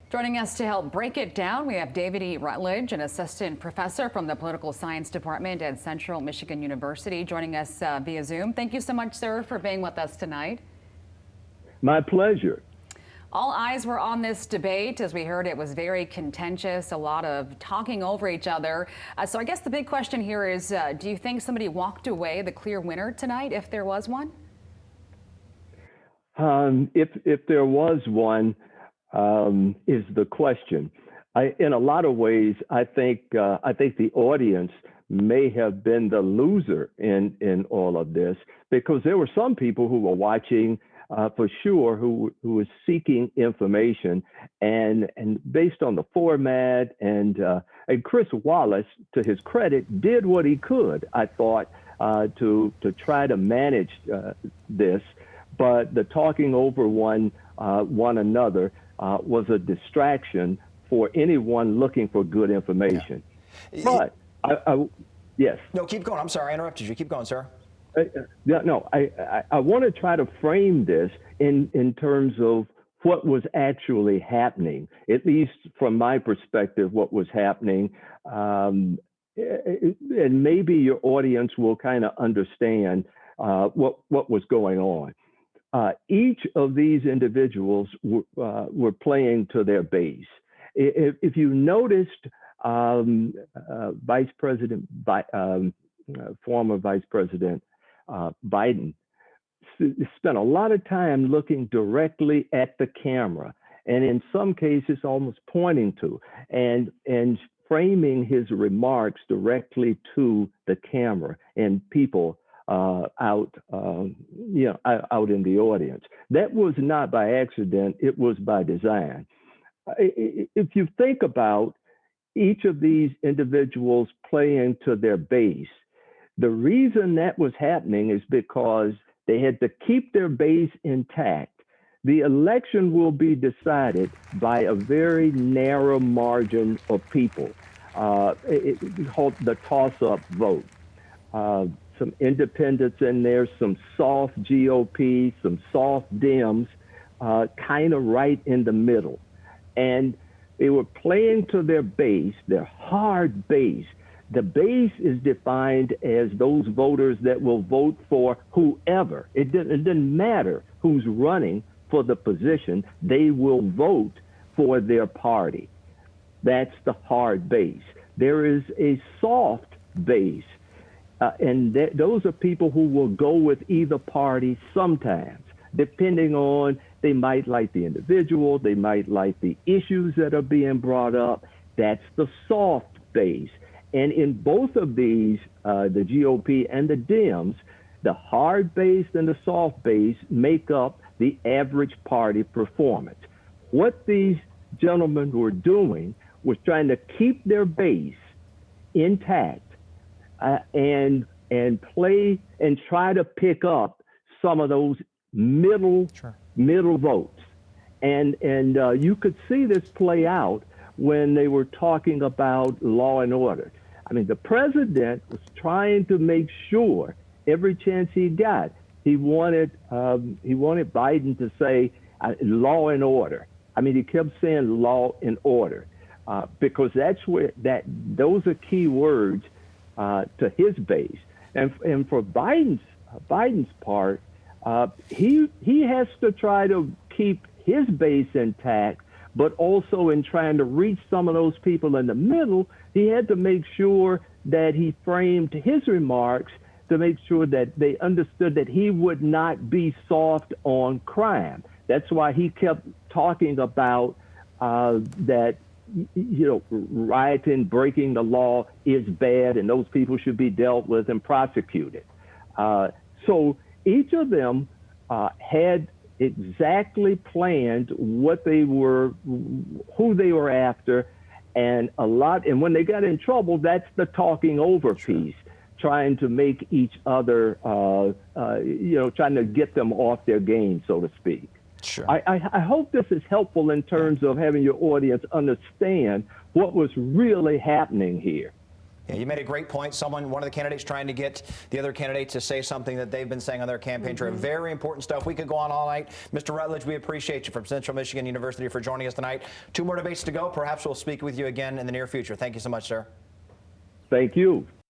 Joining us to help break it down, we have David E. Rutledge, an assistant professor from the political science department at Central Michigan University, joining us via Zoom. Thank you so much, sir, for being with us tonight. My pleasure. All eyes were on this debate. As we heard, it was very contentious, a lot of talking over each other. So I guess the big question here is, do you think somebody walked away the clear winner tonight, if there was one? If there was one, is the question. In a lot of ways, I think the audience may have been the loser in all of this, because there were some people who were watching for sure who was seeking information, and based on the format, and Chris Wallace, to his credit, did what he could, I thought, to try to manage this. But the talking over one another was a distraction for anyone looking for good information. Yeah. But yes. No, keep going. I'm sorry, I interrupted you. Keep going, sir. I want to try to frame this in terms of what was actually happening, at least from my perspective, what was happening. And maybe your audience will kind of understand what was going on. Each of these individuals were playing to their base. If you noticed, former Vice President Biden spent a lot of time looking directly at the camera, and in some cases almost pointing to and framing his remarks directly to the camera and people out in the audience. That was not by accident, it was by design. If you think about each of these individuals playing to their base, the reason that was happening is because they had to keep their base intact. The election will be decided by a very narrow margin of people, called the toss-up vote. Some independents in there, some soft GOP, some soft Dems, kind of right in the middle. And they were playing to their base, their hard base. The base is defined as those voters that will vote for whoever. It doesn't matter who's running for the position, they will vote for their party. That's the hard base. There is a soft base. And those are people who will go with either party sometimes, depending on, they might like the individual, they might like the issues that are being brought up. That's the soft base. And in both of these, the GOP and the Dems, the hard base and the soft base make up the average party performance. What these gentlemen were doing was trying to keep their base intact, and play and try to pick up some of those middle votes. And you could see this play out when they were talking about law and order. I mean, the president was trying to make sure every chance he got, he wanted Biden to say law and order. I mean, he kept saying law and order because that's where those are key words to his base. And for Biden's part, he has to try to keep his base intact, but also in trying to reach some of those people in the middle, he had to make sure that he framed his remarks to make sure that they understood that he would not be soft on crime. That's why he kept talking about that, rioting, breaking the law is bad, and those people should be dealt with and prosecuted. So each of them had exactly planned what they were, who they were after, and when they got in trouble, that's the talking over piece, trying to make each other, trying to get them off their game, so to speak. Sure. I hope this is helpful in terms of having your audience understand what was really happening here. Yeah, you made a great point. One of the candidates trying to get the other candidate to say something that they've been saying on their campaign trail. Very important stuff. We could go on all night. Mr. Rutledge, we appreciate you from Central Michigan University for joining us tonight. 2 more debates to go. Perhaps we'll speak with you again in the near future. Thank you so much, sir. Thank you.